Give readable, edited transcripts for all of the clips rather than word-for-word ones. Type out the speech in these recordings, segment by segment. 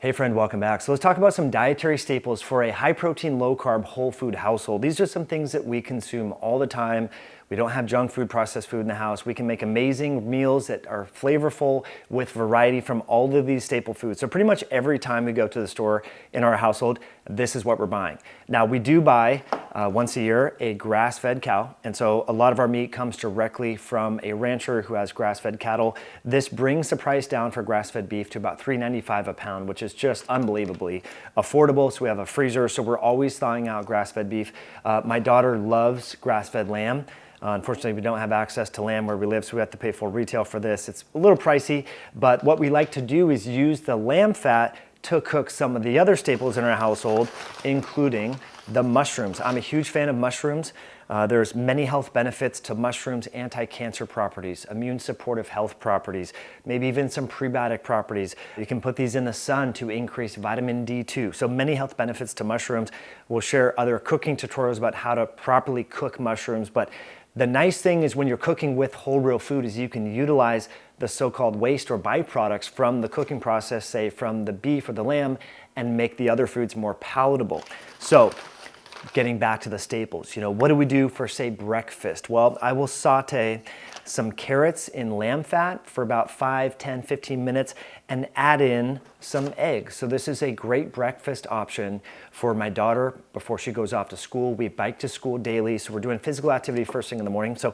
Hey friend, welcome back. So let's talk about some dietary staples for a high protein, low carb, whole food household. These are some things that we consume all the time. We don't have junk food, processed food in the house. We can make amazing meals that are flavorful with variety from all of these staple foods. So pretty much every time we go to the store in our household, this is what we're buying. Now we do buy once a year a grass-fed cow. And so a lot of our meat comes directly from a rancher who has grass-fed cattle. This brings the price down for grass-fed beef to about $3.95 a pound, which is just unbelievably affordable. So we have a freezer, so we're always thawing out grass-fed beef. My daughter loves grass-fed lamb. Unfortunately, we don't have access to lamb where we live, so we have to pay full retail for this. It's a little pricey, but what we like to do is use the lamb fat to cook some of the other staples in our household, including the mushrooms. I'm a huge fan of mushrooms. There's many health benefits to mushrooms: anti-cancer properties, immune supportive health properties, maybe even some prebiotic properties. You can put these in the sun to increase vitamin D2. So many health benefits to mushrooms. We'll share other cooking tutorials about how to properly cook mushrooms, but the nice thing is when you're cooking with whole real food is you can utilize the so-called waste or byproducts from the cooking process, say from the beef or the lamb, and make the other foods more palatable. So getting back to the staples, what do we do for, say, breakfast? Well, I will saute some carrots in lamb fat for about 5, 10, 15 minutes and add in some eggs. So this is a great breakfast option for my daughter before she goes off to school. We bike to school daily, so we're doing physical activity first thing in the morning. So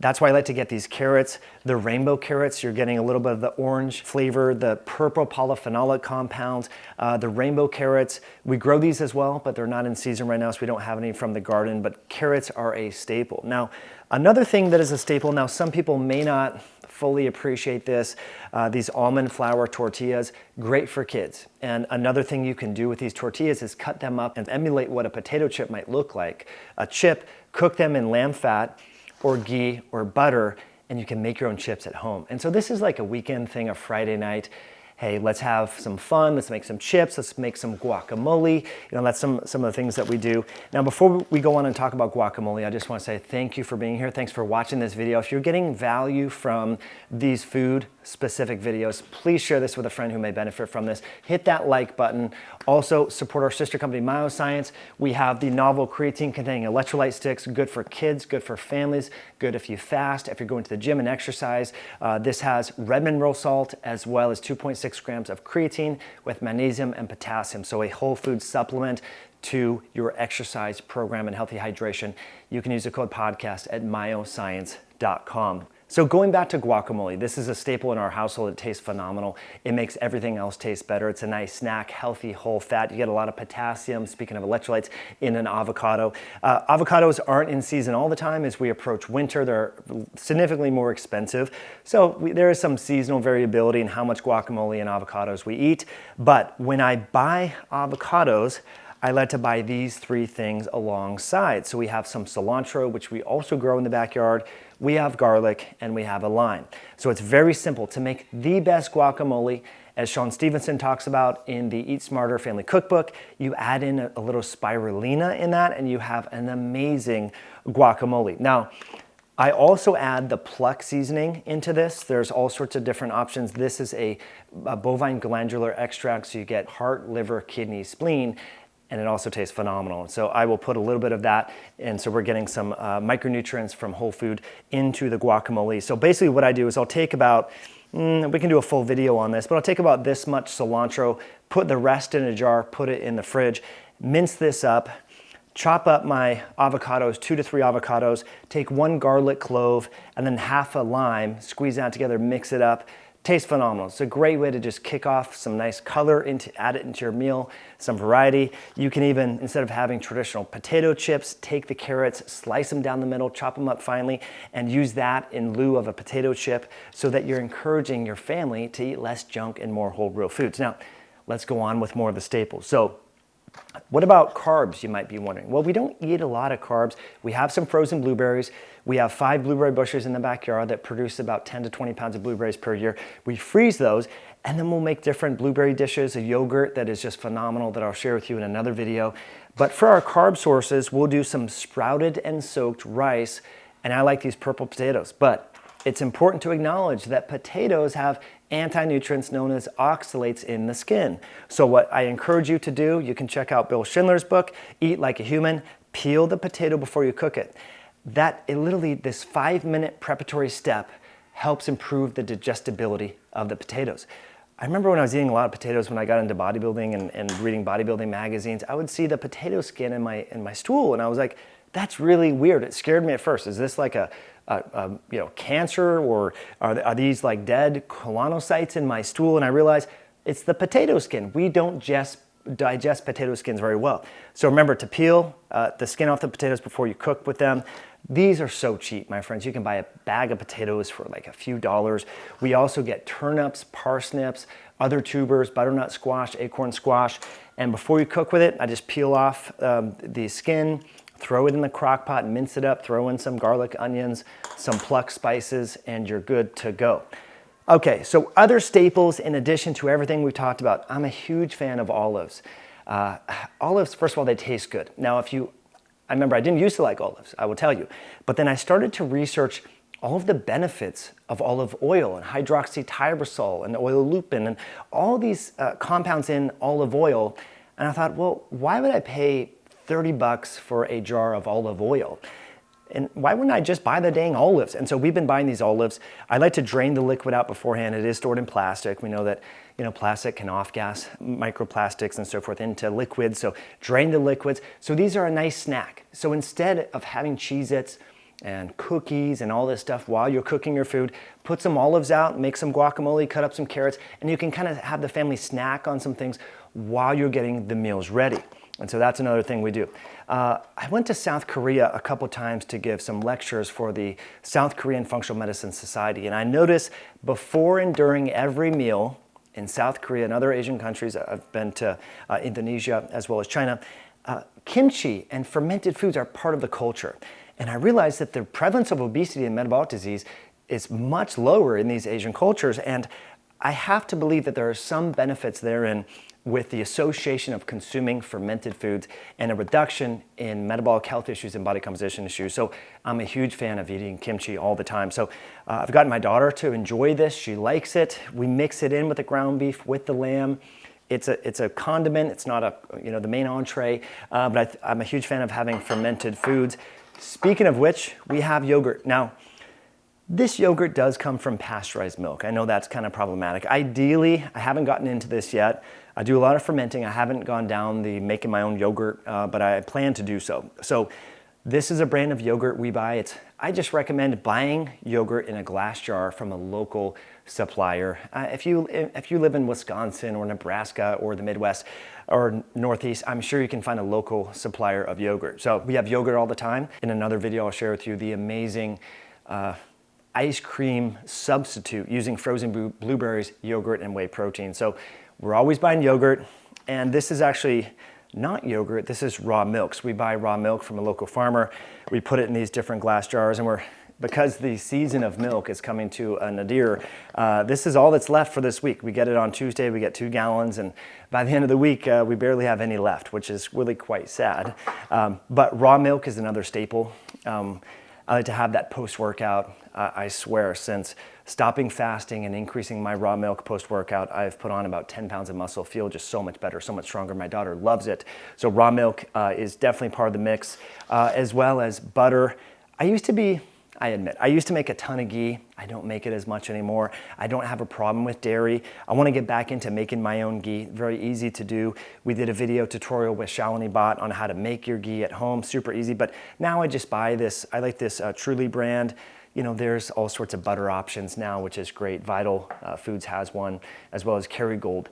that's why I like to get these carrots. The rainbow carrots, you're getting a little bit of the orange flavor, the purple polyphenolic compounds. The rainbow carrots, we grow these as well, but they're not in season right now, so we don't have any from the garden, but carrots are a staple. Now, another thing that is a staple, now some people may not fully appreciate this, these almond flour tortillas, great for kids. And another thing you can do with these tortillas is cut them up and emulate what a potato chip might look like. A chip, cook them in lamb fat, or ghee or butter, and you can make your own chips at home. And so this is like a weekend thing, a Friday night. Hey, let's have some fun, let's make some chips, let's make some guacamole. That's some of the things that we do. Now, before we go on and talk about guacamole, I just want to say thank you for being here. Thanks for watching this video. If you're getting value from these food specific videos, please share this with a friend who may benefit from this. Hit that like button. Also, support our sister company, Myoscience. We have the novel creatine containing electrolyte sticks, good for kids, good for families, good if you fast, if you're going to the gym and exercise. This has red mineral salt as well as 2.6 grams of creatine with magnesium and potassium. So a whole food supplement to your exercise program and healthy hydration. You can use the code podcast at myoscience.com. So going back to guacamole, this is a staple in our household. It tastes phenomenal. It makes everything else taste better. It's a nice snack, healthy, whole fat. You get a lot of potassium, speaking of electrolytes, in an avocado. Avocados aren't in season all the time. As we approach winter, they're significantly more expensive. So there is some seasonal variability in how much guacamole and avocados we eat. But when I buy avocados, I like to buy these three things alongside. So we have some cilantro, which we also grow in the backyard. We have garlic and we have a lime. So it's very simple to make the best guacamole. As Sean Stevenson talks about in the Eat Smarter Family Cookbook, you add in a little spirulina in that and you have an amazing guacamole. Now, I also add the Pluck seasoning into this. There's all sorts of different options. This is a bovine glandular extract, so you get heart, liver, kidney, spleen, and it also tastes phenomenal. So I will put a little bit of that, and so we're getting some micronutrients from whole food into the guacamole. So basically what I do is I'll take about, we can do a full video on this, but I'll take about this much cilantro, put the rest in a jar, put it in the fridge, mince this up, chop up my avocados, 2 to 3 avocados, take 1 garlic clove, and then half a lime, squeeze that together, mix it up. Tastes phenomenal. It's a great way to just kick off some nice color, add it into your meal, some variety. You can even, instead of having traditional potato chips, take the carrots, slice them down the middle, chop them up finely, and use that in lieu of a potato chip so that you're encouraging your family to eat less junk and more whole real foods. Now, let's go on with more of the staples. So, what about carbs, you might be wondering? Well, we don't eat a lot of carbs. We have some frozen blueberries. We have 5 blueberry bushes in the backyard that produce about 10 to 20 pounds of blueberries per year. We freeze those, and then we'll make different blueberry dishes, a yogurt that is just phenomenal that I'll share with you in another video. But for our carb sources, we'll do some sprouted and soaked rice, and I like these purple potatoes. But it's important to acknowledge that potatoes have anti-nutrients known as oxalates in the skin. So what I encourage you to do, you can check out Bill Schindler's book, Eat Like a Human, peel the potato before you cook it. Literally, this 5-minute preparatory step helps improve the digestibility of the potatoes. I remember when I was eating a lot of potatoes when I got into bodybuilding and reading bodybuilding magazines, I would see the potato skin in my stool, and I was like, that's really weird. It scared me at first. Is this like a cancer, or are these like dead colonocytes in my stool? And I realized it's the potato skin. We don't just digest potato skins very well. So remember to peel the skin off the potatoes before you cook with them. These are so cheap, my friends. You can buy a bag of potatoes for like a few dollars. We also get turnups, parsnips, other tubers, butternut squash, acorn squash. And before you cook with it, I just peel off the skin, throw it in the crock pot, mince it up, throw in some garlic, onions, some Pluck spices, and you're good to go. Okay, so other staples in addition to everything we've talked about, I'm a huge fan of olives. Olives, first of all, they taste good. Now, I remember I didn't used to like olives, I will tell you, but then I started to research all of the benefits of olive oil and hydroxytyrosol and oleuropein and all these compounds in olive oil. And I thought, well, why would I pay $30 for a jar of olive oil? And why wouldn't I just buy the dang olives? And so we've been buying these olives. I like to drain the liquid out beforehand. It is stored in plastic. We know that plastic can off-gas microplastics and so forth into liquids. So drain the liquids. So these are a nice snack. So instead of having Cheez-Its and cookies and all this stuff while you're cooking your food, put some olives out, make some guacamole, cut up some carrots, and you can kind of have the family snack on some things while you're getting the meals ready. And so that's another thing we do. I went to South Korea a couple times to give some lectures for the South Korean Functional Medicine Society. And I noticed before and during every meal in South Korea and other Asian countries, I've been to Indonesia as well as China, kimchi and fermented foods are part of the culture. And I realized that the prevalence of obesity and metabolic disease is much lower in these Asian cultures. And I have to believe that there are some benefits therein with the association of consuming fermented foods and a reduction in metabolic health issues and body composition issues. So I'm a huge fan of eating kimchi all the time. So I've gotten my daughter to enjoy this. She likes it. We mix it in with the ground beef, with the lamb. It's a condiment. It's not the main entree, but I'm a huge fan of having fermented foods. Speaking of which, we have yogurt. Now, this yogurt does come from pasteurized milk. I know that's kind of problematic. Ideally, I haven't gotten into this yet. I do a lot of fermenting. I haven't gone down the making my own yogurt, but I plan to do so. So this is a brand of yogurt we buy. I just recommend buying yogurt in a glass jar from a local supplier. If you live in Wisconsin or Nebraska or the Midwest or Northeast, I'm sure you can find a local supplier of yogurt. So we have yogurt all the time. In another video, I'll share with you the amazing ice cream substitute using frozen blueberries, yogurt, and whey protein. So we're always buying yogurt, and this is actually not yogurt, this is raw milk. So we buy raw milk from a local farmer. We put it in these different glass jars, and because the season of milk is coming to a nadir, this is all that's left for this week. We get it on Tuesday, we get 2 gallons, and by the end of the week, we barely have any left, which is really quite sad. But raw milk is another staple. I like to have that post-workout. I swear, since stopping fasting and increasing my raw milk post-workout, I've put on about 10 pounds of muscle, feel just so much better, so much stronger. My daughter loves it. So raw milk is definitely part of the mix, as well as butter. I used to make a ton of ghee. I don't make it as much anymore. I don't have a problem with dairy. I want to get back into making my own ghee. Very easy to do. We did a video tutorial with Shalini Bot on how to make your ghee at home. Super easy. But now I just buy this. I like this Truly brand. There's all sorts of butter options now, which is great. Vital Foods has one, as well as Kerrygold.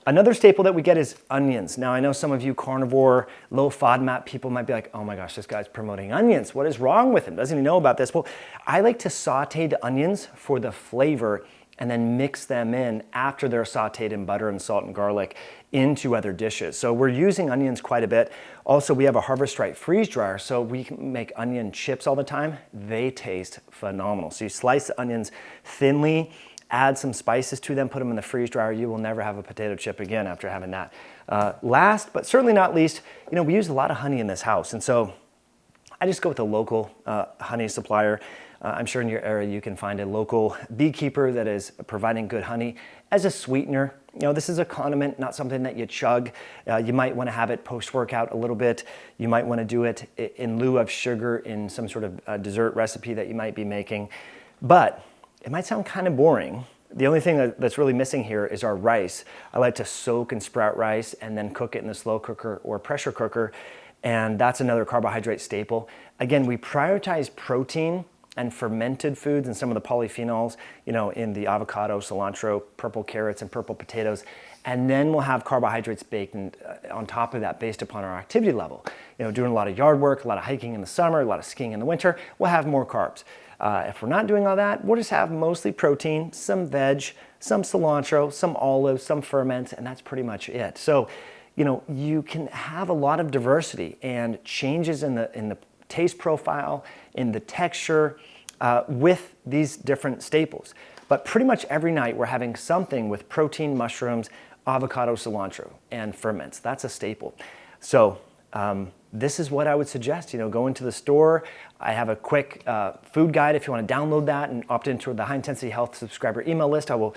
Another staple that we get is onions. Now, I know some of you carnivore, low FODMAP people might be like, oh my gosh, this guy's promoting onions. What is wrong with him? Doesn't he know about this? Well, I like to saute the onions for the flavor and then mix them in after they're sauteed in butter and salt and garlic into other dishes. So we're using onions quite a bit. Also, we have a Harvest Right freeze dryer, so we can make onion chips all the time. They taste phenomenal. So you slice the onions thinly, add some spices to them, put them in the freeze dryer. You will never have a potato chip again after having that. Last, but certainly not least, we use a lot of honey in this house. And so I just go with a local honey supplier. I'm sure in your area you can find a local beekeeper that is providing good honey as a sweetener. You know, this is a condiment, not something that you chug. You might want to have it post-workout a little bit. You might want to do it in lieu of sugar in some sort of dessert recipe that you might be making. But it might sound kind of boring. The only thing that's really missing here is our rice. I like to soak and sprout rice and then cook it in a slow cooker or pressure cooker, and that's another carbohydrate staple. Again, we prioritize protein and fermented foods and some of the polyphenols, you know, in the avocado, cilantro, purple carrots, and purple potatoes. And then we'll have carbohydrates baked in, on top of that based upon our activity level. You know, doing a lot of yard work, a lot of hiking in the summer, a lot of skiing in the winter, we'll have more carbs. If we're not doing all that, we'll just have mostly protein, some veg, some cilantro, some olives, some ferments, and that's pretty much it. So, you know, you can have a lot of diversity and changes in the taste profile, in the texture, with these different staples. But pretty much every night we're having something with protein, mushrooms, avocado, cilantro, and ferments. That's a staple. So this is what I would suggest. You know, go into the store. I have a quick food guide if you want to download that and opt into the High Intensity Health subscriber email list. I will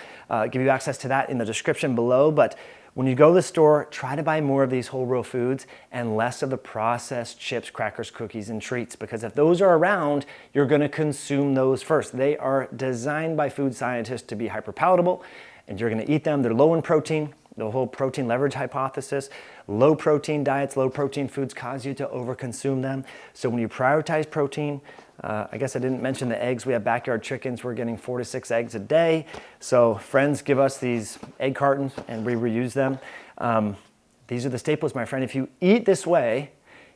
give you access to that in the description below. But when you go to the store, try to buy more of these whole real foods and less of the processed chips, crackers, cookies, and treats, because if those are around, you're going to consume those first. They are designed by food scientists to be hyperpalatable, and you're going to eat them. They're low in protein. The whole protein leverage hypothesis, low protein diets, low protein foods cause you to overconsume them. So when you prioritize protein, I guess I didn't mention the eggs. We have backyard chickens. We're getting 4 to 6 eggs a day. So friends give us these egg cartons and we reuse them. These are the staples, my friend. If you eat this way,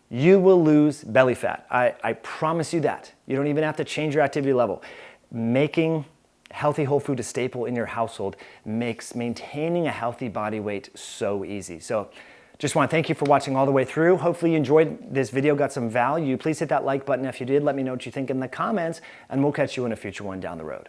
you will lose belly fat. I promise you that. You don't even have to change your activity level. Making healthy whole food a staple in your household makes maintaining a healthy body weight so easy. So just want to thank you for watching all the way through. Hopefully you enjoyed this video, got some value. Please hit that like button if you did. Let me know what you think in the comments, and we'll catch you in a future one down the road.